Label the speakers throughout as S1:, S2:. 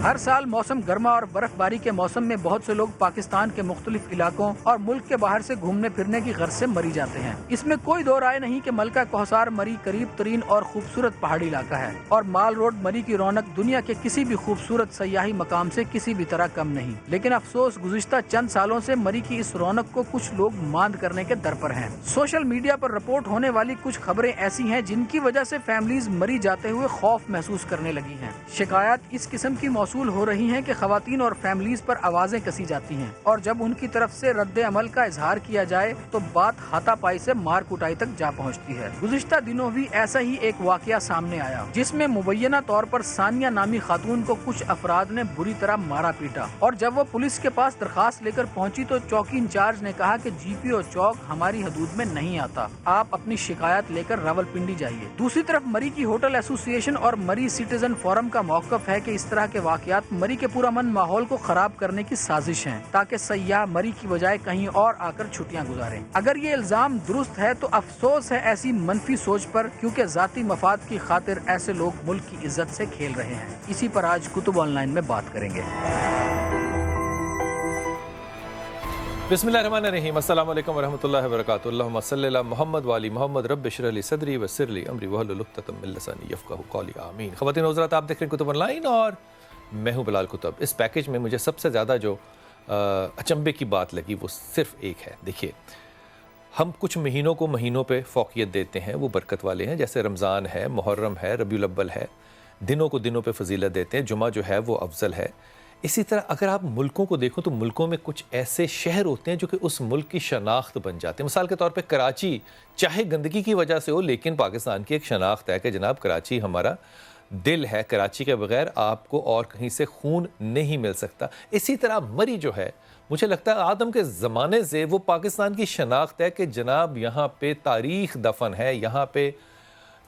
S1: ہر سال موسم گرما اور برف باری کے موسم میں بہت سے لوگ پاکستان کے مختلف علاقوں اور ملک کے باہر سے گھومنے پھرنے کی غرض سے مری جاتے ہیں۔ اس میں کوئی دو رائے نہیں کہ ملکہ کوثر مری قریب ترین اور خوبصورت پہاڑی علاقہ ہے، اور مال روڈ مری کی رونق دنیا کے کسی بھی خوبصورت سیاحی مقام سے کسی بھی طرح کم نہیں۔ لیکن افسوس گزشتہ چند سالوں سے مری کی اس رونق کو کچھ لوگ ماند کرنے کے در پر ہیں۔ سوشل میڈیا پر رپورٹ ہونے والی کچھ خبریں ایسی ہیں جن کی وجہ سے فیملیز مری جاتے ہوئے خوف محسوس کرنے لگی ہیں۔ شکایات اس قسم کی موصول ہو رہی ہیں کہ خواتین اور فیملیز پر آوازیں کسی جاتی ہیں، اور جب ان کی طرف سے رد عمل کا اظہار کیا جائے تو بات ہاتھا پائی سے مار کٹائی تک جا پہنچتی ہے۔ گزشتہ دنوں بھی ایسا ہی ایک واقعہ سامنے آیا جس میں مبینہ طور پر ثانیہ نامی خاتون کو کچھ افراد نے بری طرح مارا پیٹا، اور جب وہ پولیس کے پاس درخواست لے کر پہنچی تو چوکی انچارج نے کہا کہ جی پی او چوک ہماری حدود میں نہیں آتا، آپ اپنی شکایت لے کر راولپنڈی جائیے۔ دوسری طرف مری کی ہوٹل ایسوسی ایشن اور مری سٹیزن فورم کا موقف ہے کہ اس طرح کے واقعات مری کے پرامن ماحول کو خراب کرنے کی سازش ہیں تاکہ سیاح مری کی بجائے کہیں اور آ کر چھٹیاں گزاریں۔ اگر یہ الزام درست ہے تو افسوس ہے ایسی منفی سوچ پر، کیونکہ ذاتی مفاد کی خاطر ایسے لوگ ملک کی عزت سے کھیل رہے ہیں۔ اسی پر آج کتب آن لائن میں بات کریں گے۔
S2: بسم اللہ الرحمن الرحیم، السلام علیکم ورحمۃ اللہ وبرکاتہ۔ اللہم صلی علی محمد وعلی محمد، رب اشرح لی صدری ویسر لی امری واحلل عقدۃ من لسانی یفقہوا قولی، آمین۔ خواتین و حضرات، آپ دیکھ رہے ہیں کتب آن لائن اور میں ہوں بلال کتب۔ اس پیکیج میں مجھے سب سے زیادہ جو اچنبے کی بات لگی وہ صرف ایک ہے۔ دیکھیے، ہم کچھ مہینوں کو مہینوں پہ فوقیت دیتے ہیں، وہ برکت والے ہیں، جیسے رمضان ہے، محرم ہے، ربیع الاول ہے، دنوں کو دنوں پہ فضیلت دیتے ہیں، جمعہ جو ہے وہ افضل ہے۔ اسی طرح اگر آپ ملکوں کو دیکھو تو ملکوں میں کچھ ایسے شہر ہوتے ہیں جو کہ اس ملک کی شناخت بن جاتے ہیں۔ مثال کے طور پہ کراچی چاہے گندگی کی وجہ سے ہو، لیکن پاکستان کی ایک شناخت ہے کہ جناب کراچی ہمارا دل ہے، کراچی کے بغیر آپ کو اور کہیں سے خون نہیں مل سکتا۔ اسی طرح مری جو ہے، مجھے لگتا ہے آدم کے زمانے سے وہ پاکستان کی شناخت ہے کہ جناب یہاں پہ تاریخ دفن ہے، یہاں پہ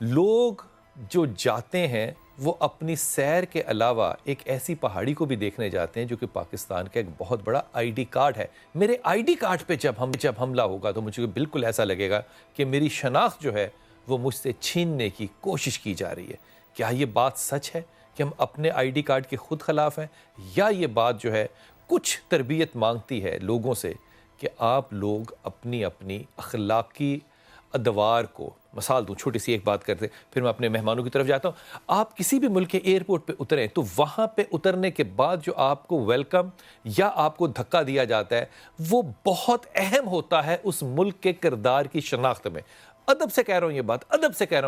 S2: لوگ جو جاتے ہیں وہ اپنی سیر کے علاوہ ایک ایسی پہاڑی کو بھی دیکھنے جاتے ہیں جو کہ پاکستان کا ایک بہت بڑا آئی ڈی کارڈ ہے۔ میرے آئی ڈی کارڈ پہ جب حملہ ہوگا تو مجھے بالکل ایسا لگے گا کہ میری شناخت جو ہے وہ مجھ سے چھیننے کی کوشش کی جا رہی ہے۔ کیا یہ بات سچ ہے کہ ہم اپنے آئی ڈی کارڈ کے خود خلاف ہیں، یا یہ بات جو ہے کچھ تربیت مانگتی ہے لوگوں سے کہ آپ لوگ اپنی اخلاقی ادوار کو، مثال دوں چھوٹی سی ایک بات کرتے پھر میں اپنے مہمانوں کی طرف جاتا ہوں۔ آپ کسی بھی ملک کے ایئرپورٹ پہ اتریں تو وہاں پہ اترنے کے بعد جو آپ کو ویلکم یا آپ کو دھکا دیا جاتا ہے وہ بہت اہم ہوتا ہے اس ملک کے کردار کی شناخت میں۔ ادب سے کہہ رہا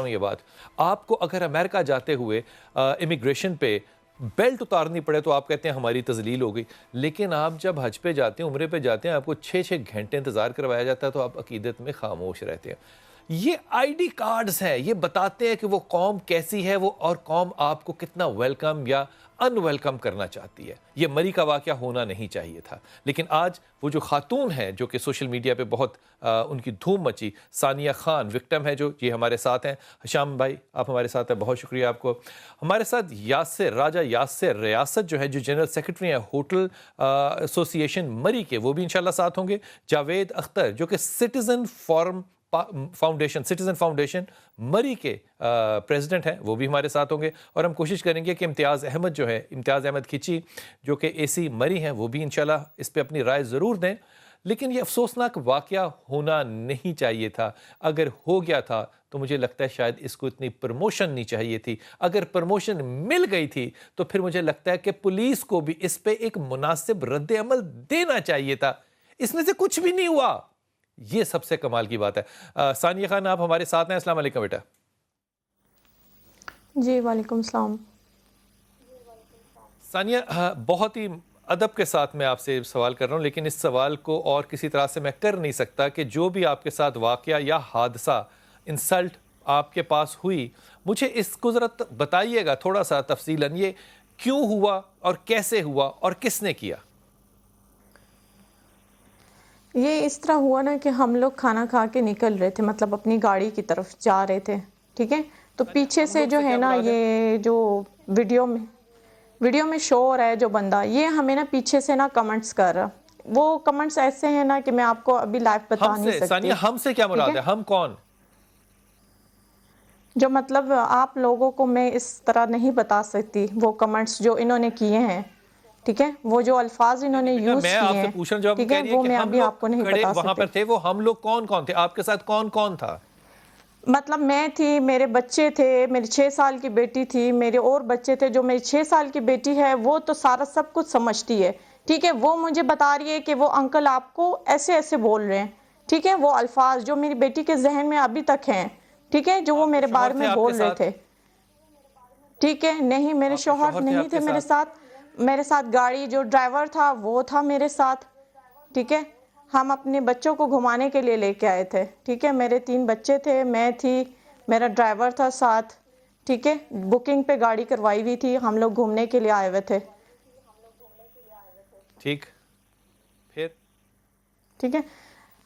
S2: ہوں یہ بات، آپ کو اگر امریکہ جاتے ہوئے امیگریشن پہ بیلٹ اتارنی پڑے تو آپ کہتے ہیں ہماری تذلیل ہو گئی، لیکن آپ جب حج پہ جاتے ہیں، عمرے پہ جاتے ہیں، آپ کو 6 گھنٹے انتظار کروایا جاتا ہے تو آپ عقیدت میں خاموش رہتے ہیں۔ یہ آئی ڈی کارڈز ہیں، یہ بتاتے ہیں کہ وہ قوم کیسی ہے، وہ اور قوم آپ کو کتنا ویلکم یا ان ویلکم کرنا چاہتی ہے۔ یہ مری کا واقعہ ہونا نہیں چاہیے تھا، لیکن آج وہ جو خاتون ہیں جو کہ سوشل میڈیا پہ بہت ان کی دھوم مچی، ثانیہ خان وکٹم ہے، جو یہ ہمارے ساتھ ہیں۔ حشام بھائی آپ ہمارے ساتھ ہیں، بہت شکریہ آپ کو۔ ہمارے ساتھ راجہ یاسر ریاست جو ہے، جو جنرل سیکرٹری ہیں ہوٹل ایسوسی ایشن مری کے، وہ بھی انشاءاللہ ساتھ ہوں گے۔ جاوید اختر جو کہ سٹیزن فاؤنڈیشن مری کے پریزیڈنٹ ہیں، وہ بھی ہمارے ساتھ ہوں گے، اور ہم کوشش کریں گے کہ امتیاز احمد کھچی جو کہ اے سی مری ہیں، وہ بھی انشاءاللہ اس پہ اپنی رائے ضرور دیں۔ لیکن یہ افسوسناک واقعہ ہونا نہیں چاہیے تھا، اگر ہو گیا تھا تو مجھے لگتا ہے شاید اس کو اتنی پروموشن نہیں چاہیے تھی، اگر پروموشن مل گئی تھی تو پھر مجھے لگتا ہے کہ پولیس کو بھی اس پہ ایک مناسب رد عمل دینا چاہیے تھا۔ اس میں سے کچھ بھی نہیں ہوا، یہ سب سے کمال کی بات ہے۔ ثانیہ خان آپ ہمارے ساتھ ہیں، السلام علیکم بیٹا۔
S3: جی وعلیکم السلام۔
S2: ثانیہ، بہت ہی ادب کے ساتھ میں آپ سے سوال کر رہا ہوں، لیکن اس سوال کو اور کسی طرح سے میں کر نہیں سکتا کہ جو بھی آپ کے ساتھ واقعہ یا حادثہ، انسلٹ آپ کے پاس ہوئی، مجھے اس کو ذرا بتائیے گا تھوڑا سا تفصیلاً، یہ کیوں ہوا اور کیسے ہوا اور کس نے کیا؟
S3: یہ اس طرح ہوا نا کہ ہم لوگ کھانا کھا کے نکل رہے تھے، مطلب اپنی گاڑی کی طرف جا رہے تھے، ٹھیک ہے، تو پیچھے سے جو ہے نا یہ جو ویڈیو میں شو ہو رہا ہے جو بندہ، یہ ہمیں نا پیچھے سے نا کمنٹس کر رہا، وہ کمنٹس ایسے ہیں نا کہ میں آپ کو ابھی لائیو بتا نہیں سکتی۔
S2: ثانیہ ہم سے کیا مراد ہے؟ ہم کون؟
S3: جو مطلب آپ لوگوں کو میں اس طرح نہیں بتا سکتی وہ کمنٹس جو انہوں نے کیے ہیں، ٹھیک ہے، وہ جو الفاظ انہوں نے یوز
S2: میں
S3: کیے
S2: آپ سے
S3: ہیں،
S2: پوچھ رہا ہوں جو آپ
S3: ٹھیک
S2: کہہ
S3: ہے،
S2: رہی ہے
S3: وہ
S2: کہ
S3: میں
S2: ہم
S3: ابھی
S2: لوگ
S3: آپ کو نہیں
S2: کھڑے
S3: بتا
S2: وہاں
S3: سکتے۔
S2: پر تھے، وہ ہم لوگ کون کون تھے؟ آپ کے ساتھ کون کون تھا؟
S3: مطلب میں تھی، میرے بچے تھے، میری 6 سال کی بیٹی تھی، میرے اور بچے تھے۔ جو میری 6 سال کی بیٹی ہے وہ تو سارا سب کچھ سمجھتی ہے، ٹھیک ہے، وہ مجھے بتا رہی ہے کہ وہ انکل آپ کو ایسے ایسے بول رہے ہیں، ٹھیک ہے، وہ الفاظ جو میری بیٹی کے ذہن میں ابھی تک ہیں، ٹھیک ہے، جو وہ
S2: آپ کے
S3: میرے
S2: شوہر
S3: بارے
S2: تھے
S3: میں
S2: آپ کے
S3: بول رہے
S2: ساتھ؟
S3: تھے، ٹھیک ہے، نہیں میرے
S2: آپ کے
S3: شوہر
S2: تھے
S3: نہیں
S2: آپ
S3: تھے
S2: کے
S3: میرے ساتھ، میرے ساتھ گاڑی جو ڈرائیور تھا وہ تھا میرے ساتھ، ٹھیک ہے، ہم اپنے بچوں کو گھمانے کے لیے لے کے آئے تھے، ٹھیک ہے، میرے 3 بچے تھے، میں تھی، میرا ڈرائیور تھا ساتھ، ٹھیک ہے، بکنگ پہ گاڑی کروائی ہوئی تھی، ہم لوگ گھومنے کے لیے آئے ہوئے تھے،
S2: ٹھیک، پھر
S3: ٹھیک ہے،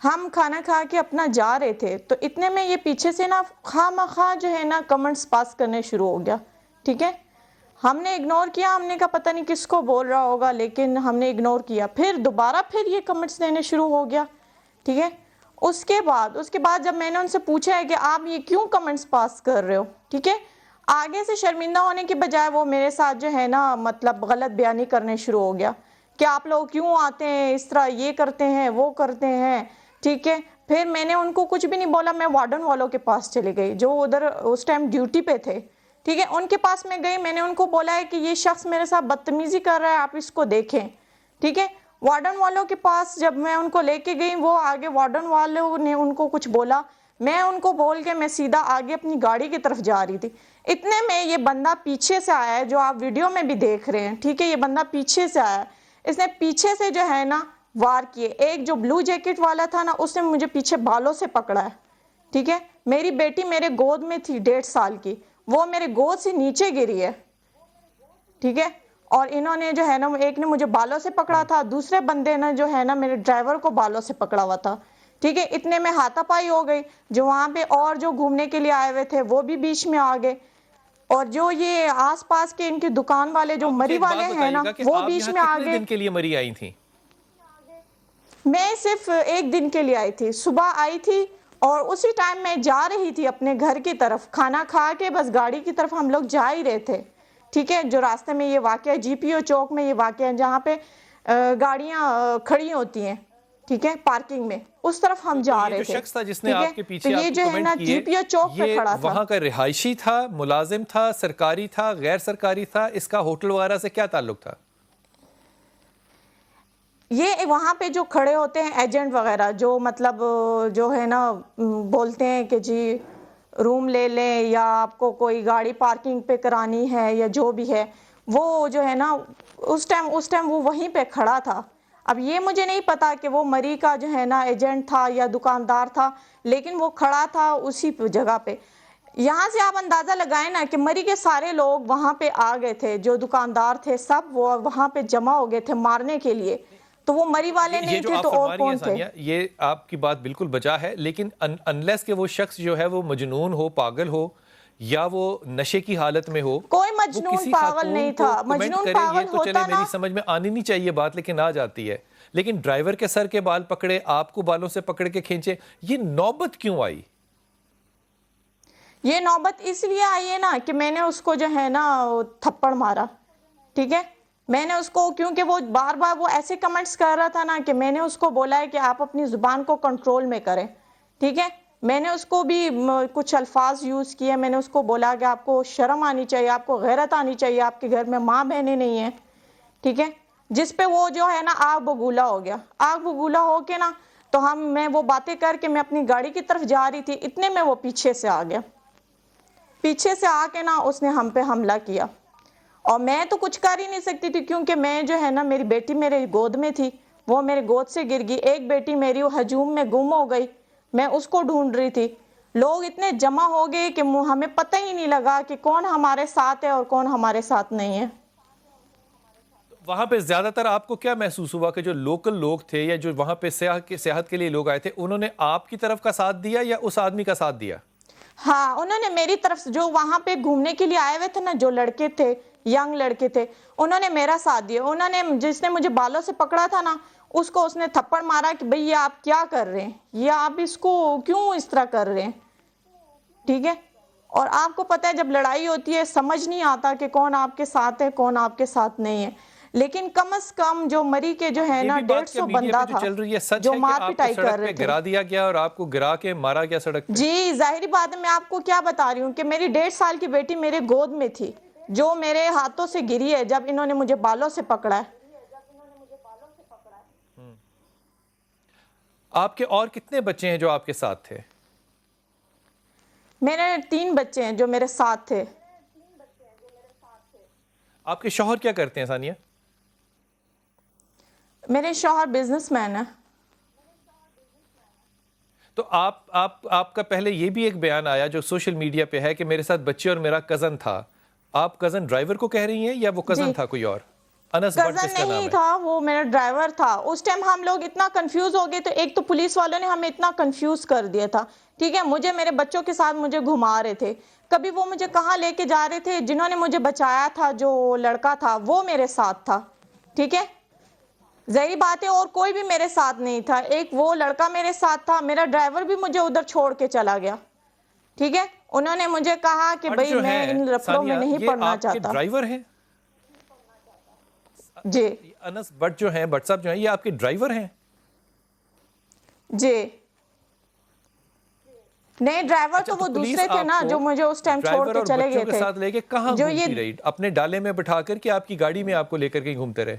S3: ہم کھانا کھا کے اپنا جا رہے تھے تو اتنے میں یہ پیچھے سے نا خواہ مخواہ جو ہے نا کمنٹس پاس کرنے شروع ہو گیا، ٹھیک ہے، ہم نے اگنور کیا، ہم نے کہا پتہ نہیں کس کو بول رہا ہوگا، لیکن ہم نے اگنور کیا، پھر دوبارہ پھر یہ کمنٹس دینے شروع ہو گیا، ٹھیک ہے، اس کے بعد جب میں نے ان سے پوچھا ہے کہ آپ یہ کیوں کمنٹس پاس کر رہے ہو، ٹھیک ہے، آگے سے شرمندہ ہونے کی بجائے وہ میرے ساتھ جو ہے نا مطلب غلط بیانی کرنے شروع ہو گیا کہ آپ لوگ کیوں آتے ہیں اس طرح، یہ کرتے ہیں وہ کرتے ہیں، ٹھیک ہے، پھر میں نے ان کو کچھ بھی نہیں بولا، میں وارڈن والوں کے پاس چلی گئی جو ادھر اس ٹائم ڈیوٹی پہ تھے، ٹھیک ہے، ان کے پاس میں گئی، میں نے ان کو بولا ہے کہ یہ شخص میرے ساتھ بدتمیزی کر رہا ہے، آپ اس کو دیکھیں، ٹھیک ہے، وارڈن والوں کے پاس جب میں ان کو لے کے گئی، وہ آگے وارڈن والوں نے ان کو کچھ بولا، میں ان کو بول کے میں سیدھا آگے اپنی گاڑی کی طرف جا رہی تھی، اتنے میں یہ بندہ پیچھے سے آیا ہے جو آپ ویڈیو میں بھی دیکھ رہے ہیں، ٹھیک ہے، یہ بندہ پیچھے سے آیا ہے، اس نے پیچھے سے جو ہے نا وار کیے، ایک جو بلو جیکٹ والا تھا نا اس نے مجھے پیچھے بالوں سے پکڑا ہے، ٹھیک ہے، میری بیٹی میرے گود میں تھی 1.5 سال کی، وہ میرے گود سے نیچے گری ہے، ٹھیک ہے، اور انہوں نے جو ہے نا ایک نے مجھے بالوں سے پکڑا تھا، دوسرے بندے نے جو ہے نا میرے ڈرائیور کو بالوں سے پکڑا ہوا تھا، ٹھیک ہے، اتنے میں ہاتھا پائی ہو گئی، جو وہاں پہ اور جو گھومنے کے لیے آئے ہوئے تھے وہ بھی بیچ میں آ گئے، اور جو یہ آس پاس کے ان کی دکان والے جو
S2: آپ مجھے
S3: مری
S2: ایک بات
S3: والے ہیں
S2: بتائیے
S3: نا
S2: گا کہ
S3: وہ
S2: آپ
S3: بیچ
S2: یہاں
S3: میں آ
S2: کتنے
S3: گئے۔
S2: دن کے لیے مری آئی تھیں؟
S3: میں صرف 1 دن کے لیے آئی تھی، صبح آئی تھی اور اسی ٹائم میں جا رہی تھی اپنے گھر کی طرف، کھانا کھا کے بس گاڑی کی طرف ہم لوگ جا ہی رہے تھے، ٹھیک ہے، جو راستے میں یہ واقعہ جی پی او چوک میں یہ واقعہ ہے جہاں پہ گاڑیاں کھڑی ہوتی ہیں، ٹھیک ہے، پارکنگ میں، اس طرف ہم
S2: تو
S3: جا
S2: یہ
S3: رہے
S2: جو
S3: تھے،
S2: شخص تھا جس نے
S3: ٹھیک ہے،
S2: آپ کے
S3: تو
S2: پیچھے
S3: یہ
S2: آپ کو
S3: جو ہے
S2: کمنٹ
S3: نا جی
S2: کیے،
S3: پی او چوک پہ
S2: یہ
S3: کھڑا تھا۔
S2: وہاں کا رہائشی تھا، ملازم تھا، سرکاری تھا، غیر سرکاری تھا، اس کا ہوٹل وغیرہ سے کیا تعلق تھا؟
S3: یہ وہاں پہ جو کھڑے ہوتے ہیں ایجنٹ وغیرہ جو مطلب جو ہے نا بولتے ہیں کہ جی روم لے لیں یا آپ کو کوئی گاڑی پارکنگ پہ کرانی ہے یا جو بھی ہے، وہ جو ہے نا اس ٹائم وہ وہیں پہ کھڑا تھا، اب یہ مجھے نہیں پتا کہ وہ مری کا جو ہے نا ایجنٹ تھا یا دکاندار تھا، لیکن وہ کھڑا تھا اسی جگہ پہ، یہاں سے آپ اندازہ لگائیں نا کہ مری کے سارے لوگ وہاں پہ آ گئے تھے، جو دکاندار تھے سب وہ وہاں پہ جمع ہو گئے تھے مارنے کے لیے، تو وہ مری والے
S2: یہ
S3: نہیں
S2: جو
S3: تھے
S2: آپ
S3: تو اور
S2: فرما رہی ہیں
S3: کون تھے؟
S2: ثانیہ، یہ آپ کی بات بالکل بجا ہے، لیکن انلیس کہ وہ شخص جو ہے وہ مجنون ہو، پاگل ہو یا وہ نشے کی حالت میں ہو،
S3: کوئی
S2: وہ
S3: مجنون
S2: کسی
S3: پاگل
S2: خاتون
S3: نہیں
S2: کو
S3: تھا،
S2: کمنٹ
S3: مجنون
S2: کرے، یہ
S3: پاگل
S2: تو چلے
S3: ہوتا
S2: میری
S3: نا،
S2: سمجھ میں آنی نہیں چاہیے بات، لیکن آ جاتی ہے، لیکن ڈرائیور کے سر کے بال پکڑے، آپ کو بالوں سے پکڑ کے کھینچے، یہ نوبت کیوں آئی؟
S3: یہ نوبت اس لیے آئی ہے نا کہ میں نے اس کو جو ہے نا تھپڑ مارا، ٹھیک ہے، میں نے اس کو کیونکہ وہ بار بار وہ ایسے کمنٹس کر رہا تھا نا کہ میں نے اس کو بولا ہے کہ آپ اپنی زبان کو کنٹرول میں کریں، ٹھیک ہے، میں نے اس کو بھی کچھ الفاظ یوز کیے، میں نے اس کو بولا کہ آپ کو شرم آنی چاہیے، آپ کو غیرت آنی چاہیے، آپ کے گھر میں ماں بہنیں نہیں ہیں، ٹھیک ہے، جس پہ وہ جو ہے نا آگ بگولا ہو گیا، آگ بگولا ہو کے نا تو میں وہ باتیں کر کے میں اپنی گاڑی کی طرف جا رہی تھی، اتنے میں وہ پیچھے سے آ گیا، پیچھے سے آ کے نا اس نے ہم پہ حملہ کیا، اور میں تو کچھ کر ہی نہیں سکتی تھی کیونکہ میں جو ہے نا میری بیٹی میرے گود میں تھی، وہ میرے گود سے گر گئی، ایک بیٹی میری ہجوم میں گم ہو گئی، میں اس کو ڈھونڈ رہی تھی، لوگ اتنے جمع ہو گئے کہ ہمیں پتہ ہی نہیں لگا کہ کون ہمارے ساتھ ہے اور کون ہمارے ساتھ نہیں ہے۔
S2: وہاں پہ زیادہ تر آپ کو کیا محسوس ہوا کہ جو لوکل لوگ تھے یا جو وہاں پہ سیاحت کے لیے لوگ آئے تھے، انہوں نے آپ کی طرف کا ساتھ دیا یا اس آدمی کا ساتھ دیا؟
S3: ہاں، انہوں نے میری طرف سے، جو وہاں پہ گھومنے کے لیے آئے ہوئے تھے نا، جو لڑکے تھے، ینگ لڑکے تھے، انہوں نے میرا ساتھ دیا، انہوں نے جس نے مجھے بالوں سے پکڑا تھا نا اس نے تھپڑ مارا کہ بھئی یہ آپ کیا کر رہے ہیں، یہ آپ اس کو کیوں اس طرح کر رہے ہیں، ٹھیک ہے، اور آپ کو پتہ ہے جب لڑائی ہوتی ہے سمجھ نہیں آتا کہ کون آپ کے ساتھ ہے کون آپ کے ساتھ نہیں ہے، لیکن کم از کم جو مری کے جو ہے
S2: یہ
S3: نا
S2: بھی بات کیا
S3: 150
S2: میڈیا
S3: بندہ
S2: پہ جو
S3: تھا
S2: چل رہی ہے سچ
S3: جو
S2: ہے کہ
S3: مار
S2: آپ کو
S3: پٹائی کر
S2: سڑک
S3: رہے
S2: پہ
S3: تھے؟
S2: گرا دیا گیا اور آپ کو گرا کے مارا گیا سڑک پہ؟
S3: جی ظاہری بات ہے، میں آپ کو کیا بتا رہی ہوں کہ میری 1.5 سال کی بیٹی میرے گود میں تھی جو میرے ہاتھوں سے گری ہے جب انہوں نے مجھے بالوں سے پکڑا ہے۔
S2: آپ کے اور کتنے بچے ہیں جو آپ کے ساتھ تھے؟
S3: میرے 3 بچے ہیں جو میرے ساتھ تھے۔
S2: آپ کے شوہر کیا کرتے ہیں ثانیہ؟
S3: میرے شوہر بزنس مین ہے۔
S2: تو آپ کا پہلے یہ بھی ایک بیان آیا جو سوشل میڈیا پہ ہے کہ میرے ساتھ بچے اور میرا کزن تھا۔ آپ کزن ڈرائیور کو کہہ رہی ہیں یا وہ کزن
S3: جی
S2: تھا کوئی اور؟ انس بٹ
S3: کزن
S2: جس کا نام
S3: نہیں
S2: ہے۔
S3: تھا، وہ میرا ڈرائیور تھا۔ اس ٹائم ہم لوگ اتنا کنفیوز ہو گئے، تو ایک تو پولیس والوں نے ہمیں اتنا کنفیوز کر دیا تھا، ٹھیک ہے، مجھے میرے بچوں کے ساتھ مجھے گھما رہے تھے، کبھی وہ مجھے کہاں لے کے جا رہے تھے، جنہوں نے مجھے بچایا تھا جو لڑکا تھا وہ میرے ساتھ تھا، ٹھیک ہے، ظاہری بات ہے، اور کوئی بھی میرے ساتھ نہیں تھا، ایک وہ لڑکا میرے ساتھ تھا، میرا ڈرائیور بھی مجھے ادھر چھوڑ کے چلا گیا، ٹھیک ہے، انہوں نے مجھے کہا کہ
S2: بٹ
S3: بھئی
S2: جو
S3: میں
S2: ہیں
S3: ان رفلوں
S2: ثانیہ
S3: میں نہیں
S2: یہ
S3: پڑنا
S2: آپ کے
S3: چاہتا۔
S2: ڈرائیور ہیں؟
S3: جی
S2: انس بٹ جو ہیں، بٹ صاحب جو ہیں، یہ آپ کے ڈرائیور ہیں؟
S3: جی نہیں ڈرائیور
S2: اچھا
S3: تو
S2: تو
S3: وہ
S2: پولیس
S3: دوسرے تھے
S2: آپ
S3: نا
S2: کو
S3: جو مجھے اس ٹائم چھوڑ
S2: ڈرائیور
S3: کے
S2: اور
S3: چلے
S2: بچوں
S3: گئے
S2: کے
S3: تھے،
S2: ساتھ لے کے کہاں
S3: جو
S2: گھومتی
S3: یہ
S2: رہی؟ اپنے ڈالے میں بٹھا کر کہ آپ کی گاڑی میں آپ کو لے کر کے گھومتے رہے؟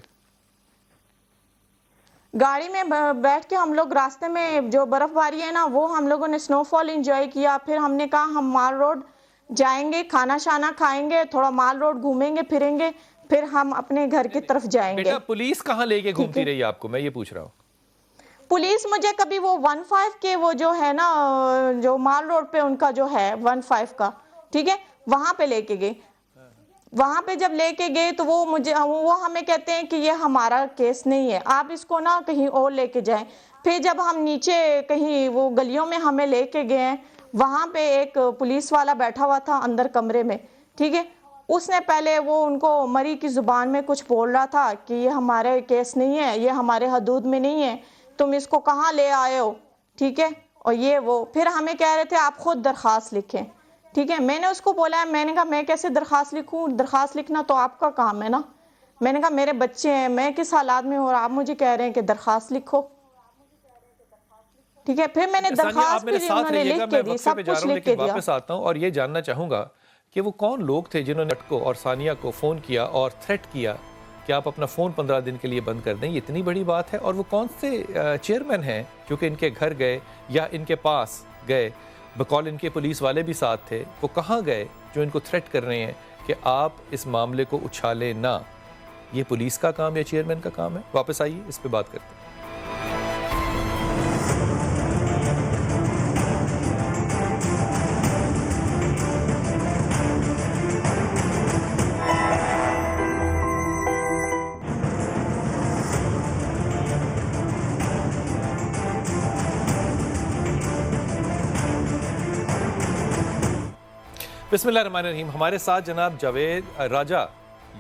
S3: گاڑی میں بیٹھ کے ہم لوگ راستے میں جو برف باری ہے نا وہ ہم لوگوں نے سنو فال انجوائے کیا، پھر ہم نے کہا ہم مال روڈ جائیں گے، کھانا شانا کھائیں گے، تھوڑا مال روڈ گھومیں گے پھریں گے، پھر ہم اپنے گھر کی طرف جائیں گے،
S2: بیٹا پولیس کہاں لے کے
S3: ٹھیک ہے۔
S2: گھومتی رہی آپ کو، میں یہ پوچھ رہا ہوں؟
S3: پولیس مجھے کبھی وہ 15 کے وہ جو ہے نا جو مال روڈ پہ ان کا جو ہے 15 کا، ٹھیک ہے، وہاں پہ لے کے گئے، وہاں پہ جب لے کے گئے تو وہ ہمیں کہتے ہیں کہ یہ ہمارا کیس نہیں ہے، آپ اس کو نا کہیں اور لے کے جائیں، پھر جب ہم نیچے کہیں وہ گلیوں میں ہمیں لے کے گئے ہیں، وہاں پہ ایک پولیس والا بیٹھا ہوا تھا اندر کمرے میں، ٹھیک ہے، اس نے پہلے وہ ان کو مری کی زبان میں کچھ بول رہا تھا کہ یہ ہمارے کیس نہیں ہے، یہ ہمارے حدود میں نہیں ہے، تم اس کو کہاں لے آئے ہو، ٹھیک ہے، اور یہ وہ پھر ہمیں کہہ رہے تھے آپ خود درخواست لکھیں، ٹھیک ہے، میں نے اس کو بولا ہے، میں نے کہا میں کیسے درخواست لکھوں، درخواست لکھنا تو آپ کا کام ہے نا، میں نے کہا میرے بچے ہیں، میں کس حالات میں ہوں اور آپ مجھے کہہ رہے ہیں کہ درخواست لکھو، ٹھیک ہے، پھر میں نے
S2: ثانیہ آپ
S3: درخواست
S2: میرے
S3: بھی دی،
S2: ساتھ
S3: انہوں نے
S2: رہیے گا،
S3: لکھ
S2: میں
S3: کے دی،
S2: وقفے پہ
S3: سب
S2: جا
S3: کچھ
S2: رہا ہوں
S3: لکھ کے
S2: لیکن
S3: دیا۔
S2: واپس آتا ہوں اور یہ جاننا چاہوں گا کہ وہ کون لوگ تھے جنہوں نے کو اور ثانیہ کو فون کیا اور تھریٹ کیا کہ آپ اپنا فون 15 دن کے لیے بند کر دیں، یہ اتنی بڑی بات ہے، اور وہ کون سے چیئرمین ہیں جو کہ ان کے گھر گئے یا ان کے پاس گئے، بقول ان کے پولیس والے بھی ساتھ تھے، وہ کہاں گئے جو ان کو تھریٹ کر رہے ہیں کہ آپ اس معاملے کو اچھالیں نہ؟ یہ پولیس کا کام یا چیئرمین کا کام ہے؟ واپس آئیے اس پہ بات کرتے ہیں۔ بسم اللہ الرحمن الرحیم۔ ہمارے ساتھ جناب جاوید راجہ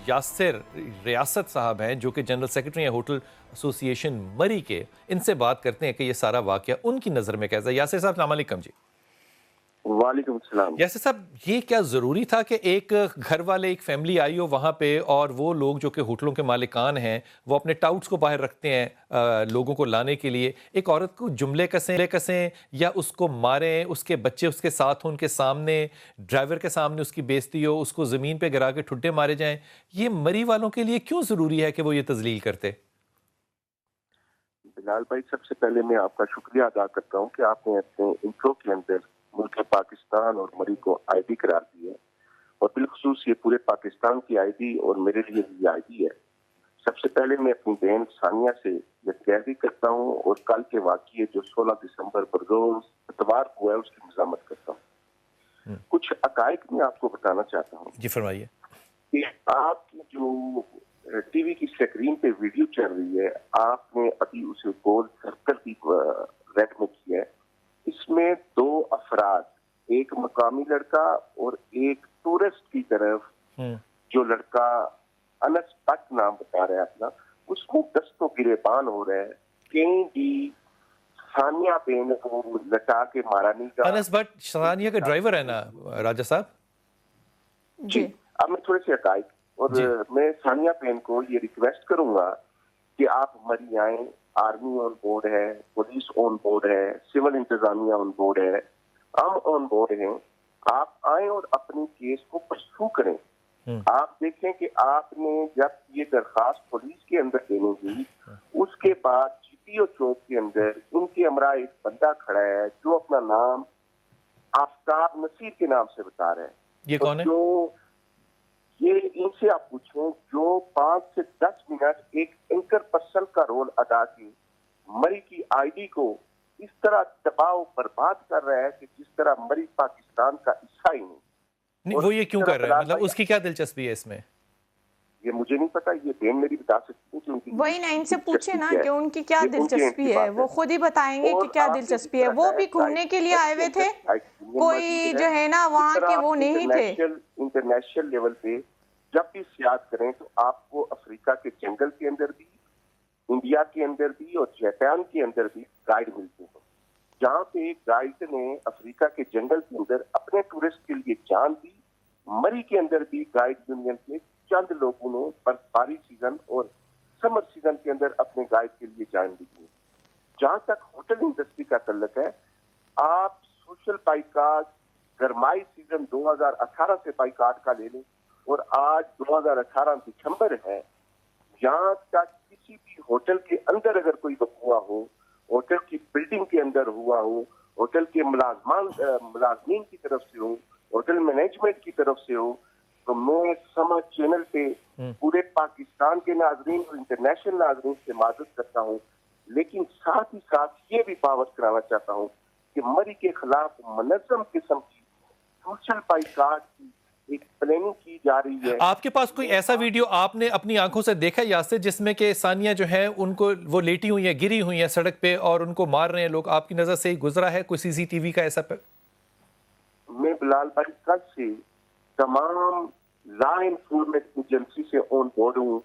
S2: یاسر ریاست صاحب ہیں جو کہ جنرل سیکرٹری ہیں ہوٹل ایسوسی ایشن مری کے، ان سے بات کرتے ہیں کہ یہ سارا واقعہ ان کی نظر میں کیسا ہے۔ یاسر صاحب السلام علیکم۔ جی
S4: وعلیکم السلام۔
S2: یاسر صاحب یہ کیا ضروری تھا کہ ایک گھر والے ایک فیملی آئی ہو وہاں پہ اور وہ لوگ جو کہ ہوٹلوں کے مالکان ہیں وہ اپنے ٹاؤٹس کو باہر رکھتے ہیں لوگوں کو لانے کے لیے، ایک عورت کو جملے کسیں یا اس کو ماریں، اس کے بچے اس کے ساتھ ہوں، ان کے سامنے ڈرائیور کے سامنے اس کی بےزتی ہو، اس کو زمین پہ گرا کے ٹھڈے مارے جائیں، یہ مری والوں کے لیے کیوں ضروری ہے کہ وہ یہ تذلیل کرتے؟
S4: بلال بھائی سب سے پہلے میں آپ کا شکریہ ادا کرتا ہوں کہ آپ نے اپنے انٹرو کے اندر ملک پاکستان اور مری کو آئی ڈی قرار دیا ہے، اور بالخصوص یہ پورے پاکستان کی آئی ڈی اور میرے لیے بھی آئی ڈی ہے۔ سب سے پہلے میں اپنی بہن ثانیہ سے یہ پیروی کرتا ہوں اور کل کے واقعے جو 16 دسمبر بروز اتوار کو ہوا ہے اس کی مزاحمت کرتا ہوں۔ کچھ حقائق میں آپ کو بتانا چاہتا ہوں۔
S2: جی فرمائیے۔
S4: کہ آپ کی جو ٹی وی کی اسکرین پہ ویڈیو چل رہی ہے، آپ نے ابھی اسے گول سرکل کی ریڈ میں کیا ہے، اس میں 2 افراد، ایک مقامی لڑکا اور ایک ٹورسٹ کی طرف جو لڑکا انس بٹ نام بتا رہا ہے اپنا، اس میں دستوں گریبان ہو رہا ہے، کہیں بھی ثانیہ بین کو لٹا کے مارانی کا.
S2: انس بٹ ثانیہ کا ڈرائیور ہے نا راجہ صاحب؟
S3: جی
S4: اب میں تھوڑے سے حقائق اور میں ثانیہ بین کو یہ ریکویسٹ کروں گا کہ آپ مری آئیں. آرمی آن بورڈ ہے, پولیس آن بورڈ ہے, سول انتظامیہ آن بورڈ ہے, ہم آن بورڈ ہیں. آپ آئیں اور اپنی کیس کو پرسو کریں. آپ دیکھیں کہ آپ نے جب یہ درخواست پولیس کے اندر دینے کی, اس کے بعد جی پی او چوک کے اندر ان کے ہمراہ ایک بندہ کھڑا ہے جو اپنا نام آفتاب نصیر کے نام سے بتا رہا ہے.
S2: یہ کون ہے؟
S4: جو یہ ان سے آپ پوچھیں جو 5 سے 10 منٹ ایک اینکر پرسن کا رول ادا کی مری کی آئی ڈی کو اس طرح دباؤ برباد کر رہا ہے کہ جس طرح مری پاکستان کا حصہ ہی نہیں.
S2: وہ یہ کیوں کر رہا ہے؟ مطلب اس کی کیا دلچسپی ہے اس میں؟
S4: یہ مجھے نہیں پتا, یہ بین میری بتا سکتی ہے کہ ان کی
S3: وہی نا, ان سے پوچھے نا کہ ان کی کیا دلچسپی ہے, وہ خود ہی بتائیں گے کہ کیا دلچسپی ہے. وہ بھی گھومنے کے لیے آئے ہوئے تھے, کوئی جو ہے نا وہاں کے وہ نہیں تھے.
S4: انٹرنیشنل لیول پہ جب بھی سیاحت کریں تو آپ کو افریقہ کے جنگل کے اندر بھی, انڈیا کے اندر بھی اور جاپان کے اندر بھی گائیڈ ملتے ہیں. جہاں پہ گائیڈ نے افریقہ کے جنگل کے اندر اپنے ٹورسٹ کے لیے جان دی, مری کے اندر بھی گائیڈ یونین کے چند لوگوں نے برفباری سیزن اور سمر سیزن کے اندر اپنے گائیڈ کے لیے جان دی. جہاں تک ہوٹل انڈسٹری کا تعلق ہے, آپ سوشل بائیکاٹ گرمائی سیزن 2018 سے بائیکاٹ کا لے لیں اور آج 2018 دسمبر ہے, یہاں تک کسی بھی ہوٹل کے اندر اگر کوئی وقوع ہو, ہوٹل کی بلڈنگ کے اندر ہوا ہو, ہوٹل کے ملازمین کی طرف سے ہو, ہوٹل مینجمنٹ کی طرف سے ہو, تو میں سما چینل پہ پورے پاکستان کے ناظرین اور انٹرنیشنل ناظرین سے معذرت کرتا ہوں, لیکن ساتھ ہی ساتھ یہ بھی پاور کرانا چاہتا ہوں کہ مری کے خلاف منظم قسم کی سوشل بائیکاٹ کی ایک پلاننگ کی جا رہی ہے.
S2: آپ کے پاس کوئی ایسا ویڈیو آپ نے اپنی آنکھوں سے دیکھا یاسر جس میں کہ ثانیہ جو ہے ان کو وہ لیٹی ہوئی ہیں, گری ہوئی ہیں سڑک پہ اور ان کو مار رہے ہیں لوگ, آپ کی نظر سے ہی گزرا ہے کوئی سی سی ٹی وی کا ایسا؟
S4: میں بلال بھائی کل سے تمام لا انفورمنٹ ایجنسی سے آن بورڈ ہوں.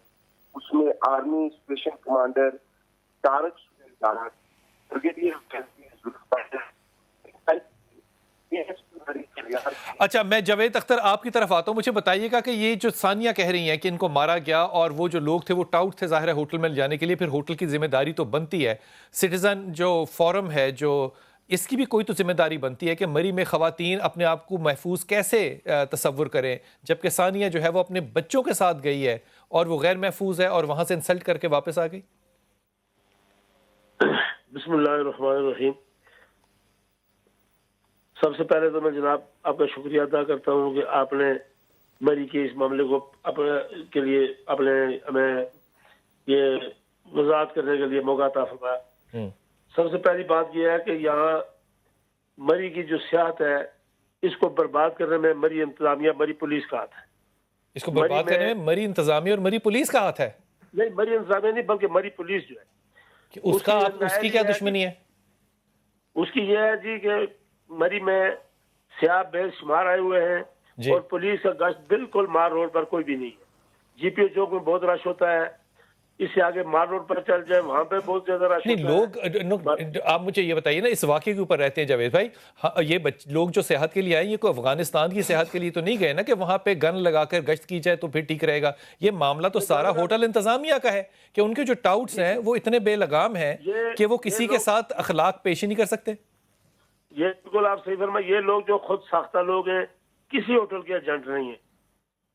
S4: اس میں آرمی اسٹیشن کمانڈر طارق
S2: اچھا, میں جاوید اختر آپ کی طرف آتا ہوں. مجھے بتائیے گا کہ یہ جو ثانیہ کہہ رہی ہیں کہ ان کو مارا گیا اور وہ جو لوگ تھے وہ ٹاؤٹ تھے ظاہر ہے ہوٹل میں جانے کے لیے, پھر ہوٹل کی ذمہ داری تو بنتی ہے, سٹیزن جو فورم ہے جو اس کی بھی کوئی تو ذمہ داری بنتی ہے کہ مری میں خواتین اپنے آپ کو محفوظ کیسے تصور کریں, جبکہ ثانیہ جو ہے وہ اپنے بچوں کے ساتھ گئی ہے اور وہ غیر محفوظ ہے اور وہاں سے انسلٹ کر کے واپس آ گئی.
S5: بسم اللہ الرحمن الرحیم. سب سے پہلے تو میں جناب آپ کا شکریہ ادا کرتا ہوں کہ آپ نے مری کے اس معاملے کو کے لیے ہمیں یہ وضاحت کرنے کے لیے موقع عطا فرمایا. سب سے پہلی بات یہ ہے کہ یہاں مری کی جو سیاحت ہے اس کو برباد کرنے میں مری انتظامیہ, مری پولیس کا ہاتھ ہے.
S2: اس کو برباد کرنے میں مری انتظامیہ اور مری پولیس کا ہاتھ ہے؟
S5: نہیں, مری انتظامیہ نہیں بلکہ مری پولیس جو ہے
S2: اس کی کیا دشمنی ہے؟
S5: اس کی یہ ہے جی کہ مری میں سیاح بے شمار آئے ہوئے ہیں اور پولیس کا گشت بالکل مار روڈ پر کوئی بھی نہیں ہے. جی پی او چوک میں بہت رش ہوتا ہے, اس سے آگے مار روڈ پر چل جائے وہاں پہ بہت زیادہ رش ہوتا ہے.
S2: لوگ آپ مجھے یہ بتائیے نا, اس واقعے کے اوپر رہتے ہیں جاوید بھائی, یہ لوگ جو صحت کے لیے آئے یہ کوئی افغانستان کی صحت کے لیے تو نہیں گئے نا کہ وہاں پہ گن لگا کر گشت کی جائے تو پھر ٹھیک رہے گا. یہ معاملہ تو سارا ہوٹل انتظامیہ کا ہے کہ ان کے جو ٹاؤٹس ہیں وہ اتنے بے لگام ہیں کہ وہ کسی کے ساتھ اخلاق پیشی نہیں کر سکتے.
S5: یہ بالکل آپ صحیح فرمائیں, یہ لوگ جو خود ساختہ لوگ ہیں کسی ہوٹل کے ایجنٹ نہیں ہیں,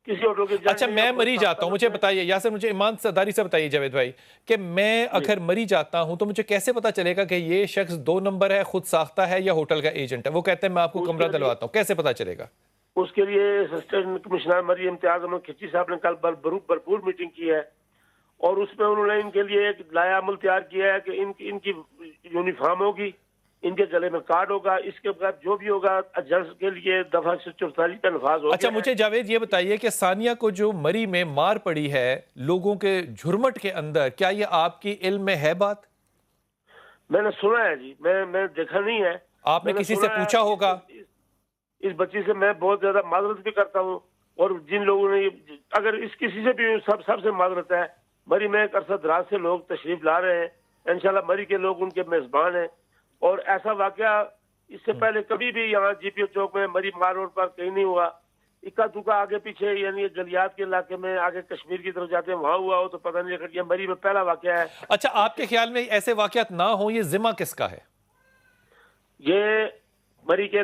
S5: کسی ہوٹل کے.
S2: اچھا, میں مری جاتا ہوں, مجھے بتائیے یاسر, مجھے ایمانداری سے بتائیے جاوید بھائی کہ میں اگر مری جاتا ہوں تو مجھے کیسے پتا چلے گا کہ یہ شخص 2 نمبر ہے, خود ساختہ ہے یا ہوٹل کا ایجنٹ ہے؟ وہ کہتے ہیں میں آپ کو کمرہ دلواتا ہوں, کیسے پتا چلے گا؟
S5: اس کے لیے اسسٹنٹ کمشنر مری امتیاز احمد کھچی صاحب نے کل بھرپور میٹنگ کی ہے اور اس میں انہوں نے ان کے لیے ایک نیا عمل تیار کیا ہے کہ ان کی یونیفارم ہوگی, ان کے گلے میں کارڈ ہوگا, اس کے بعد جو بھی ہوگا جج کے لیے دفعہ 44 کا نفاذ ہوگا.
S2: اچھا, مجھے جاوید یہ بتائیے کہ ثانیہ کو جو مری میں مار پڑی ہے لوگوں کے جھرمٹ کے اندر, کیا یہ آپ کی علم میں ہے بات؟
S5: میں نے سنا ہے جی, میں دیکھا نہیں ہے.
S2: آپ نے کسی سے پوچھا ہوگا؟
S5: اس بچی سے میں بہت زیادہ معذرت بھی کرتا ہوں, اور جن لوگوں نے اگر اس کسی سے بھی سب سے معذرت ہے. مری میں ایک عرصہ دراز سے لوگ تشریف لا رہے ہیں, انشاءاللہ مری کے لوگ ان کے میزبان ہیں. اور ایسا واقعہ اس سے پہلے کبھی بھی یہاں جی پی او چوک میں مری مار روڈ پر کہیں نہیں ہوا. اکا دکا آگے پیچھے یعنی گلیات کے علاقے میں آگے کشمیر کی طرف جاتے ہیں وہاں ہوا ہو تو پتہ نہیں, لیکن یہ مری میں پہلا واقعہ ہے.
S2: اچھا, آپ کے خیال میں ایسے واقعات نہ ہوں, یہ ذمہ کس کا ہے؟
S5: یہ مری کے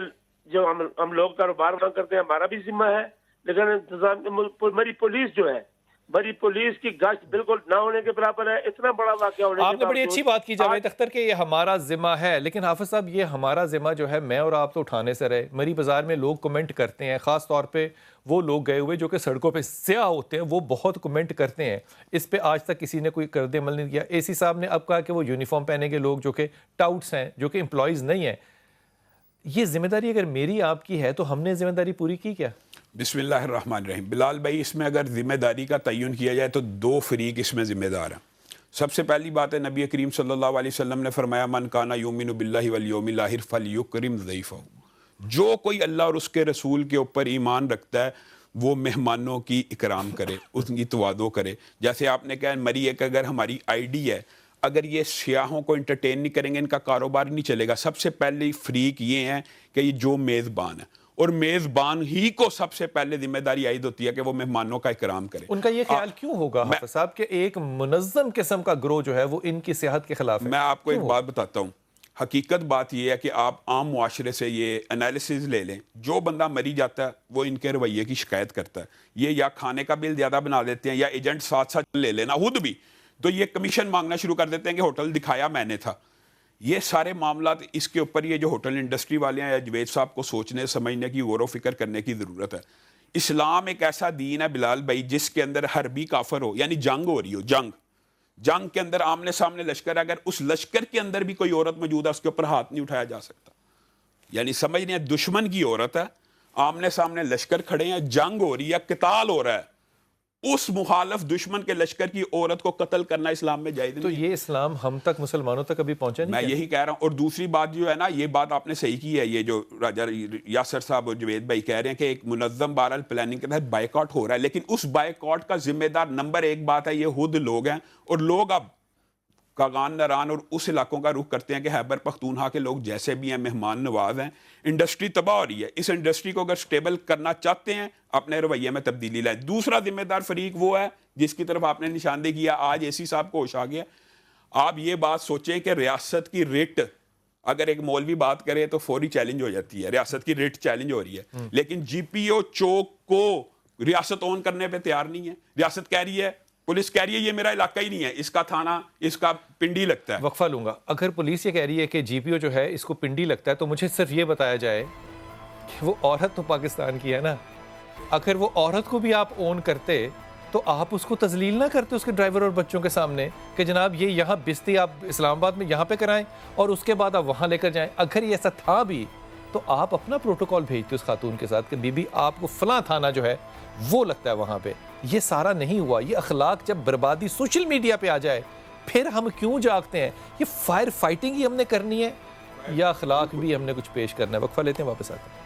S5: جو ہم لوگ کاروبار وہاں کرتے ہیں ہمارا بھی ذمہ ہے, لیکن انتظام مری پولیس جو ہے, مری پولیس کی گشت بالکل نہ ہونے کے برابر ہے. اتنا بڑا واقعہ ہونے کے
S2: آپ نے بڑی اچھی بات کی جاوید اختر کہ یہ ہمارا ذمہ ہے, لیکن حافظ صاحب یہ ہمارا ذمہ جو ہے میں اور آپ تو اٹھانے سے رہے. مری بازار میں لوگ کمنٹ کرتے ہیں, خاص طور پہ وہ لوگ گئے ہوئے جو کہ سڑکوں پہ سیاہ ہوتے ہیں, وہ بہت کمنٹ کرتے ہیں. اس پہ آج تک کسی نے کوئی رد عمل نہیں کیا. اے سی صاحب نے اب کہا کہ وہ یونیفارم پہنے کے لوگ جو کہ ٹاؤٹس ہیں, جو کہ امپلائیز نہیں ہیں. یہ ذمہ داری اگر میری آپ کی ہے تو ہم نے ذمہ داری پوری کی کیا؟
S6: بسم اللہ الرحمن الرحیم. بلال بھائی, اس میں اگر ذمہ داری کا تعین کیا جائے تو دو فریق اس میں ذمہ دار ہیں. سب سے پہلی بات ہے, نبی کریم صلی اللہ علیہ وسلم نے فرمایا من کانا یؤمن باللہ والیوم الاخر فلیکرم ضیفہ. جو کوئی اللہ اور اس کے رسول کے اوپر ایمان رکھتا ہے وہ مہمانوں کی اکرام کرے, ان کی تواضع کرے. جیسے آپ نے کہا مری ایک اگر ہماری آئی ڈی ہے, اگر یہ سیاحوں کو انٹرٹین نہیں کریں گے ان کا کاروبار نہیں چلے گا. سب سے پہلی فریق یہ ہے کہ یہ جو میزبان ہے, اور میزبان ہی کو سب سے پہلے ذمہ داری عائد ہوتی ہے کہ وہ مہمانوں کا اکرام کرے.
S2: ان کا یہ خیال کیوں ہوگا حافظ صاحب کہ ایک منظم قسم کا گروہ جو ہے وہ ان کی صحت کے خلاف ہے؟
S6: میں آپ کو ایک بات بتاتا ہوں. حقیقت بات یہ ہے کہ آپ عام معاشرے سے یہ انالیسز لے لیں, جو بندہ مری جاتا ہے وہ ان کے رویے کی شکایت کرتا ہے. یہ یا کھانے کا بل زیادہ بنا دیتے ہیں, یا ایجنٹ ساتھ ساتھ لے لینا خود بھی, تو یہ کمیشن مانگنا شروع کر دیتے ہیں کہ ہوٹل دکھایا میں نے تھا. یہ سارے معاملات اس کے اوپر یہ جو ہوٹل انڈسٹری والے ہیں یا جوید صاحب کو سوچنے سمجھنے کی غور و فکر کرنے کی ضرورت ہے. اسلام ایک ایسا دین ہے بلال بھائی جس کے اندر حربی کافر ہو, یعنی جنگ ہو رہی ہو, جنگ کے اندر آمنے سامنے لشکر ہے, اگر اس لشکر کے اندر بھی کوئی عورت موجود ہے اس کے اوپر ہاتھ نہیں اٹھایا جا سکتا. یعنی سمجھ رہے ہیں, دشمن کی عورت ہے, آمنے سامنے لشکر کھڑے ہیں, جنگ ہو رہی ہے, قتال ہو رہا ہے, اس مخالف دشمن کے لشکر کی عورت کو قتل کرنا اسلام میں جائز نہیں.
S2: تو یہ اسلام ہم تک مسلمانوں تک ابھی پہنچا نہیں.
S6: میں یہی کہہ رہا ہوں. اور دوسری بات جو ہے نا, یہ بات آپ نے صحیح کی ہے, یہ جو راجہ یاسر صاحب اور جوید بھائی کہہ رہے ہیں کہ ایک منظم بہرحال پلاننگ کے تحت بائیکاٹ ہو رہا ہے, لیکن اس بائیکاٹ کا ذمہ دار نمبر ایک بات ہے یہ خود لوگ ہیں. اور لوگ اب کاغان نران اور اس علاقوں کا رخ کرتے ہیں کہ خیبر پختونخوا کے لوگ جیسے بھی ہیں مہمان نواز ہیں. انڈسٹری تباہ ہو رہی ہے, اس انڈسٹری کو اگر سٹیبل کرنا چاہتے ہیں اپنے رویے میں تبدیلی لائیں. دوسرا ذمہ دار فریق وہ ہے جس کی طرف آپ نے نشاندہی کیا, آج اے سی صاحب کو ہوش آ گیا. آپ یہ بات سوچیں کہ ریاست کی ریٹ اگر ایک مولوی بات کرے تو فوری چیلنج ہو جاتی ہے, ریاست کی ریٹ چیلنج ہو رہی ہے, لیکن جی پی او چوک کو ریاست اون کرنے پہ تیار نہیں ہے. ریاست کہہ رہی ہے, پولیس کہہ رہی ہے یہ میرا علاقہ ہی نہیں ہے, اس کا تھانہ اس کا پنڈی لگتا ہے.
S2: وقفہ لوں گا. اگر پولیس یہ کہہ رہی ہے کہ جی پی او جو ہے اس کو پنڈی لگتا ہے تو مجھے صرف یہ بتایا جائے کہ وہ عورت تو پاکستان کی ہے نا, اگر وہ عورت کو بھی آپ اون کرتے تو آپ اس کو تذلیل نہ کرتے اس کے ڈرائیور اور بچوں کے سامنے کہ جناب یہ یہاں بستی آپ اسلام آباد میں یہاں پہ کرائیں اور اس کے بعد آپ وہاں لے کر جائیں. اگر یہ ایسا تھا بھی تو آپ اپنا پروٹوکول بھیجتے اس خاتون کے ساتھ کہ بی بی آپ کو فلاں تھانہ جو ہے وہ لگتا ہے وہاں پہ. یہ سارا نہیں ہوا. یہ اخلاق جب بربادی سوشل میڈیا پہ آ جائے پھر ہم کیوں جاگتے ہیں؟ یہ فائر فائٹنگ ہی ہم نے کرنی ہے یا اخلاق بھی ہم نے کچھ پیش کرنا ہے؟ وقفہ لیتے ہیں, واپس آتے ہیں.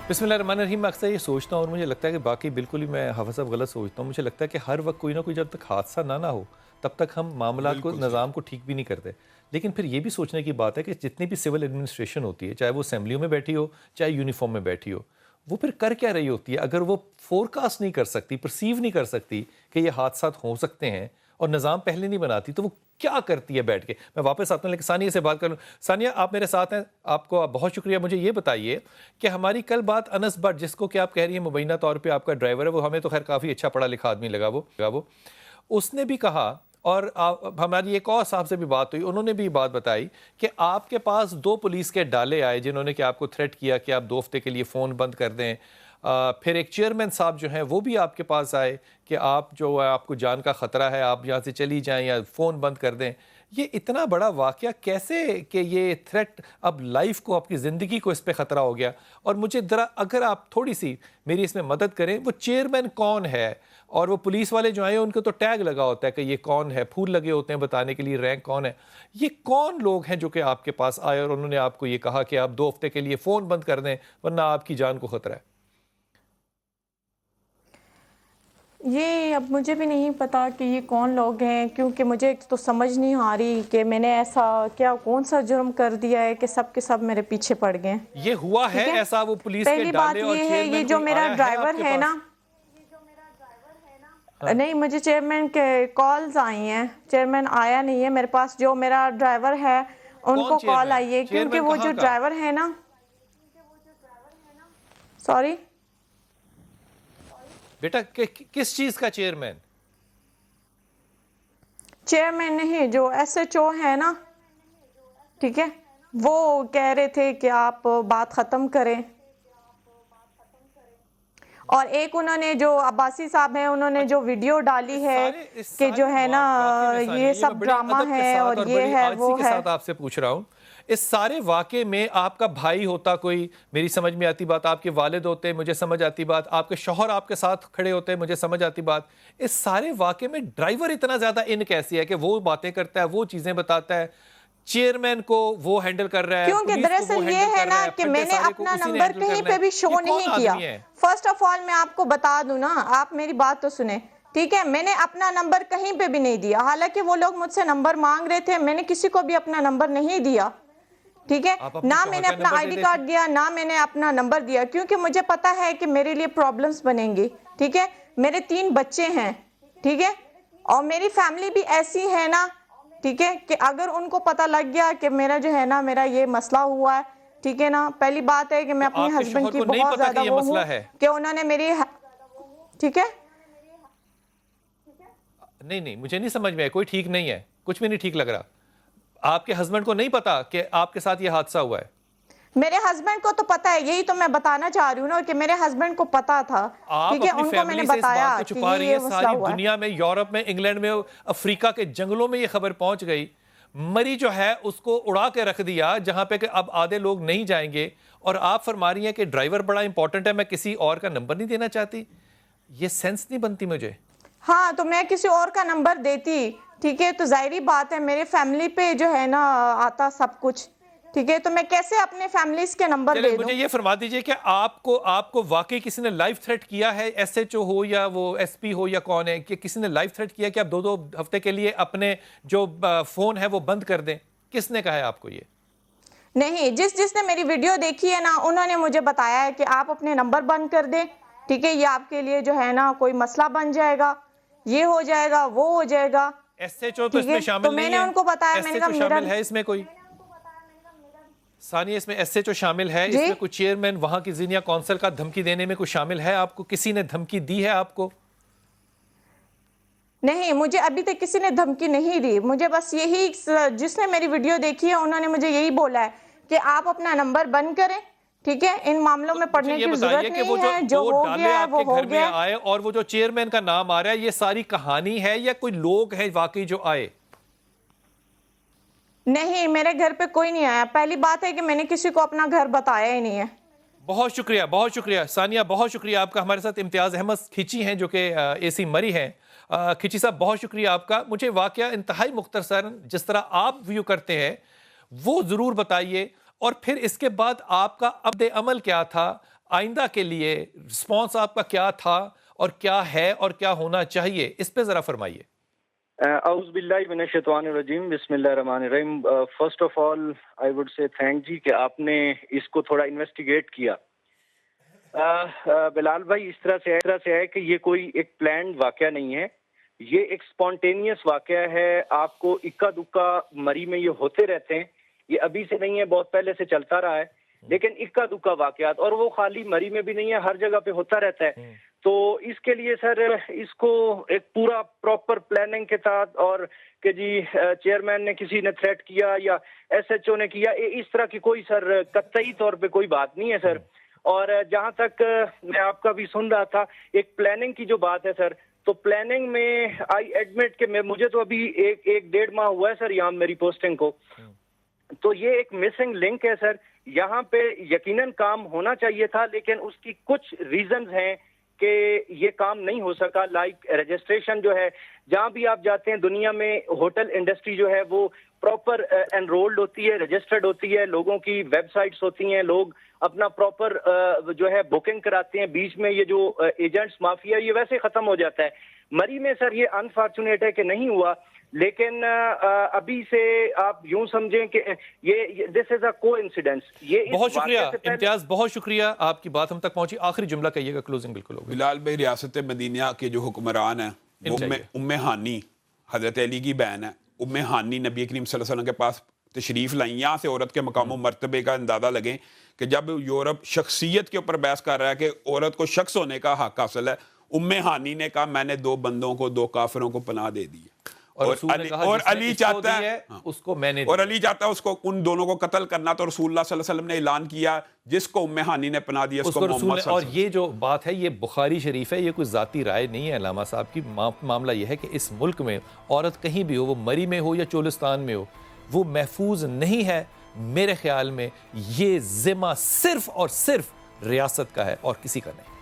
S2: بسم اللہ الرحمن الرحیم. میں اکثر یہ سوچتا ہوں اور مجھے لگتا ہے کہ باقی بالکل ہی میں حافظ صاحب غلط سوچتا ہوں. مجھے لگتا ہے کہ ہر وقت کوئی نہ کوئی جب تک حادثہ نہ ہو تب تک ہم معاملات کو نظام کو ٹھیک بھی نہیں کرتے. لیکن پھر یہ بھی سوچنے کی بات ہے کہ جتنی بھی سول ایڈمنسٹریشن ہوتی ہے, چاہے وہ اسمبلیوں میں بیٹھی ہو چاہے یونیفارم میں بیٹھی ہو, وہ پھر کر کیا رہی ہوتی ہے؟ اگر وہ فور کاسٹ نہیں کر سکتی, پرسیو نہیں کر سکتی کہ یہ حادثات ہو سکتے ہیں اور نظام پہلے نہیں بناتی, تو وہ کیا کرتی ہے بیٹھ کے؟ میں واپس آتا ہوں لیکن ثانیہ سے بات کر لوں. ثانیہ آپ میرے ساتھ ہیں, آپ کو بہت شکریہ. مجھے یہ بتائیے کہ ہماری کل بات انس بٹ, جس کو کہ آپ کہہ رہی ہیں مبینہ طور پہ آپ کا ڈرائیور ہے, وہ ہمیں تو خیر کافی اچھا پڑھا لکھا آدمی لگا وہ اس نے بھی کہا, اور ہماری ایک اور صاحب سے بھی بات ہوئی, انہوں نے بھی بات بتائی کہ آپ کے پاس 2 پولیس کے ڈالے آئے جنہوں نے کہ آپ کو تھریٹ کیا کہ آپ 2 ہفتے کے لیے فون بند کر دیں, پھر ایک چیئرمین صاحب جو ہیں وہ بھی آپ کے پاس آئے کہ آپ جو ہے آپ کو جان کا خطرہ ہے, آپ یہاں سے چلی جائیں یا فون بند کر دیں. یہ اتنا بڑا واقعہ کیسے کہ یہ تھریٹ اب لائف کو, اپنی زندگی کو اس پہ خطرہ ہو گیا؟ اور مجھے اگر آپ تھوڑی سی میری اس میں مدد کریں, وہ چیئرمین کون ہے اور وہ پولیس والے جو آئے ان کو تو ٹیگ لگا ہوتا ہے کہ یہ کون ہے, پھول لگے ہوتے ہیں بتانے کے لیے رینک کون ہے. یہ کون لوگ ہیں جو کہ آپ کے پاس آئے اور انہوں نے آپ کو یہ کہا کہ آپ 2 ہفتے کے لیے فون بند کر دیں ورنہ آپ کی جان کو خطرہ ہے؟
S3: یہ اب مجھے بھی نہیں پتا کہ یہ کون لوگ ہیں, کیونکہ مجھے تو سمجھ نہیں آ رہی کہ میں نے ایسا کیا کون سا جرم کر دیا ہے کہ سب کے سب میرے پیچھے پڑ گئے.
S2: یہ ہوا ہے ایسا وہ پولیس کے
S3: پہلی بات
S2: ڈالے اور
S3: یہ ہے, یہ
S2: چیئرمین
S3: جو میرا ڈرائیور ہے نا, نہیں مجھے چیئرمین کے کالز آئی ہیں, چیئرمین آیا نہیں ہے میرے پاس. جو میرا ڈرائیور ہے ان کو کال آئی ہے, کیونکہ وہ جو ڈرائیور ہے نا, سوری
S2: بیٹا کس چیز کا چیئرمین؟
S3: چیئرمین نہیں, جو ایس ایچ او ہے نا, ٹھیک ہے, وہ کہہ رہے تھے کہ آپ بات ختم کریں. اور ایک انہوں نے جو عباسی صاحب ہیں انہوں نے جو ویڈیو ڈالی ہے کہ جو ہے نا یہ سب ڈرامہ ہے اور یہ ہے وہ ہے.
S2: آپ سے پوچھ رہا ہوں, اس سارے واقعے میں آپ کا بھائی ہوتا کوئی, میری سمجھ میں آتی بات, آپ کے والد ہوتے مجھے سمجھ آتی بات, آپ کے شوہر آپ کے ساتھ کھڑے ہوتے مجھے سمجھ آتی بات. اس سارے واقعے میں ڈرائیور اتنا زیادہ ان کیسی ہے کہ وہ باتیں کرتا ہے, وہ چیزیں بتاتا ہے, چیئرمین کو وہ ہینڈل کر رہا ہے,
S3: کیونکہ دراصل یہ ہے نا کہ میں نے اپنا نمبر کہیں پہ بھی شو نہیں کیا. فرسٹ آف آل میں آپ کو بتا دوں نا, آپ میری بات تو سنیں, ٹھیک ہے, میں نے اپنا نمبر کہیں پہ بھی نہیں دیا. حالانکہ وہ لوگ مجھ سے نمبر مانگ رہے تھے, میں نے کسی کو بھی اپنا نمبر نہیں دیا, ٹھیک ہے, نہ میں نے اپنا آئی ڈی کارڈ دیا, نہ میں نے اپنا نمبر دیا, کیونکہ مجھے پتا ہے کہ میرے لیے پرابلمز بنیں گی. ٹھیک ہے, میرے 3 بچے ہیں, ٹھیک ہے, اور میری فیملی بھی ایسی ہے نا, ٹھیک ہے, کہ اگر ان کو پتہ لگ گیا کہ میرا جو ہے نا میرا یہ مسئلہ ہوا ہے, ٹھیک ہے نا, پہلی بات ہے کہ میں اپنی ہسبینڈ کی بہت زیادہ وہ ہوں کہ انہوں نے میری, ٹھیک ہے,
S2: نہیں مجھے نہیں سمجھ میں آیا, کوئی ٹھیک نہیں ہے, کچھ بھی نہیں ٹھیک لگ رہا. آپ کے ہسبینڈ کو نہیں پتا کہ آپ کے ساتھ یہ حادثہ ہوا ہے؟
S3: میرے ہسبینڈ کو تو پتا ہے, یہی تو میں بتانا چاہ رہی ہوں نا کہ میرے ہسبینڈ کو پتا تھا, ٹھیک ہے, ان کو میں نے بتایا کہ یہ مسئلہ
S2: ساری
S3: ہوا ہے.
S2: دنیا میں, یورپ میں, انگلینڈ میں, افریقہ کے جنگلوں میں یہ خبر پہنچ گئی. مری جو ہے اس کو اڑا کے رکھ دیا جہاں پہ کہ اب آدھے لوگ نہیں جائیں گے, اور آپ فرما رہی ہیں کہ ڈرائیور بڑا امپورٹنٹ ہے, میں کسی اور کا نمبر نہیں دینا چاہتی. یہ سینس نہیں بنتی مجھے.
S3: ہاں تو میں کسی اور کا نمبر دیتی, ٹھیک ہے, تو ظاہری بات ہے میرے فیملی پہ جو ہے نا آتا سب کچھ, ٹھیک ہے, تو میں کیسے اپنے فیملیز کے نمبر دے دوں؟
S2: مجھے یہ فرما دیجئے کہ آپ کو واقعی کسی نے لائف تھریٹ کیا ہے, ایس ایچ او ہو یا وہ ایس پی ہو یا کون ہے, کہ کسی نے لائف تھریٹ کیا کہ آپ 2 ہفتے کے لیے اپنے جو فون ہے وہ بند کر دیں؟ کس نے کہا ہے آپ کو یہ؟
S3: نہیں, جس نے میری ویڈیو دیکھی ہے نا انہوں نے مجھے بتایا ہے کہ آپ اپنے نمبر بند کر دیں, ٹھیک ہے, یہ آپ کے لیے جو ہے نا کوئی مسئلہ بن جائے گا, یہ ہو جائے گا, وہ ہو جائے گا.
S2: ایس ایچ او تو اس میں شامل نہیں ہے,
S3: میں نے ان کو بتایا, میں نے کہا
S2: شامل ہے اس میں کوئی ثانیہ, اس میں ایس ایچ او شامل ہے, اس میں کوئی چیئرمین وہاں کی زینیا کونسل کا دھمکی دینے میں کوئی شامل ہے آپ کو؟ کسی نے دھمکی دی ہے آپ کو؟
S3: نہیں, مجھے ابھی تک کسی نے دھمکی نہیں دی. مجھے بس یہی, جس نے میری ویڈیو دیکھی ہے انہوں نے مجھے یہی بولا ہے کہ آپ اپنا نمبر بند کریں, ٹھیک ہے, ان معاملوں میں پڑھنے کی ضرورت نہیں ہے, جو ہو گیا ہے وہ ہو گیا.
S2: اور وہ جو چیئرمین کا نام آ رہا ہے, یہ ساری کہانی ہے یا کوئی لوگ ہیں واقعی جو آئے؟
S3: نہیں, میرے گھر پہ کوئی نہیں آیا. پہلی بات ہے کہ میں نے کسی کو اپنا گھر بتایا ہی نہیں ہے.
S2: بہت شکریہ ثانیہ, بہت شکریہ آپ کا. ہمارے ساتھ امتیاز احمد کھچی ہیں جو کہ اے سی مری ہیں. کھچی صاحب بہت شکریہ آپ کا. مجھے واقعہ انتہائی مختصر جس طرح آپ ویو کرتے ہیں وہ ضرور بتائیے, اور پھر اس کے بعد آپ کا عمد عمل کیا تھا آئندہ کے لیے, رسپانس آپ کا کیا تھا اور کیا ہے اور کیا ہونا چاہیے, اس پہ ذرا فرمائیے.
S7: اعوذ باللہ من الشیطان الرجیم, بسم اللہ الرحمن الرحیم. First of all I would سے تھینک جی کہ آپ نے اس کو تھوڑا انویسٹیگیٹ کیا. بلال بھائی, اس طرح سے ہے کہ یہ کوئی ایک پلانڈ واقعہ نہیں ہے, یہ ایک سپونٹینیس واقعہ ہے. آپ کو اکا دکا مری میں یہ ہوتے رہتے ہیں, یہ ابھی سے نہیں ہے, بہت پہلے سے چلتا رہا ہے, لیکن اکا دکا واقعات, اور وہ خالی مری میں بھی نہیں ہے, ہر جگہ پہ ہوتا رہتا ہے. تو اس کے لیے سر اس کو ایک پورا پراپر پلاننگ کے ساتھ, اور کہ جی چیئرمین نے کسی نے تھریٹ کیا یا ایس ایچ او نے کیا, اس طرح کی کوئی سر قطعی طور پہ کوئی بات نہیں ہے سر. اور جہاں تک میں آپ کا بھی سن رہا تھا ایک پلاننگ کی جو بات ہے سر، تو پلاننگ میں آئی ایڈمٹ کہ مجھے تو ابھی ایک 1.5 ماہ ہوا ہے سر یہاں میری پوسٹنگ کو، تو یہ ایک مسنگ لنک ہے سر. یہاں پہ یقیناً کام ہونا چاہیے تھا، لیکن اس کی کچھ ریزنز ہیں کہ یہ کام نہیں ہو سکا. لائک رجسٹریشن جو ہے، جہاں بھی آپ جاتے ہیں دنیا میں ہوٹل انڈسٹری جو ہے وہ پراپر انرولڈ ہوتی ہے، رجسٹرڈ ہوتی ہے، لوگوں کی ویب سائٹس ہوتی ہیں، لوگ اپنا پراپر جو ہے بکنگ کراتے ہیں. بیچ میں یہ جو ایجنٹس مافیا یہ ویسے ختم ہو جاتا ہے. مری میں سر یہ انفارچونیٹ ہے کہ نہیں ہوا، لیکن ابھی سے آپ یوں سمجھیں کہ یہ دس از اے کو انسیڈنس. یہ
S2: بہت شکریہ امتیاز، بہت شکریہ، آپ کی بات ہم تک پہنچی. آخری جملہ کہیے گا، کلوزنگ بالکل ہوگی.
S6: بلال بھائی، ریاست مدینہ کے جو حکمران ہیں وہ ام ہانی حضرت علی کی بہن ہے. ام ہانی نبی کریم صلی اللہ علیہ وسلم کے پاس تشریف لائیں. یہاں سے عورت کے مقام و مرتبے کا اندازہ لگیں کہ جب یورپ شخصیت کے اوپر بحث کر رہا ہے کہ عورت کو شخص ہونے کا حق حاصل ہے، ام ہانی نے کہا میں نے 2 بندوں کو 2 کافروں کو پناہ دے دی. اور علی چاہتا ہے
S2: اس کو میں نے،
S6: اور علی چاہتا ہے اس کو ان دونوں کو قتل کرنا، تو رسول اللہ صلی اللہ علیہ وسلم نے اعلان کیا جس کو ام ہانی نے پناہ دیا اس کو محمد صلی اللہ علیہ وسلم.
S2: اور یہ جو بات ہے یہ بخاری شریف ہے، یہ کوئی ذاتی رائے نہیں ہے علامہ صاحب کی. معاملہ یہ ہے کہ اس ملک میں عورت کہیں بھی ہو، وہ مری میں ہو یا چولستان میں ہو، وہ محفوظ نہیں ہے. میرے خیال میں یہ ذمہ صرف اور صرف ریاست کا ہے اور کسی کا نہیں.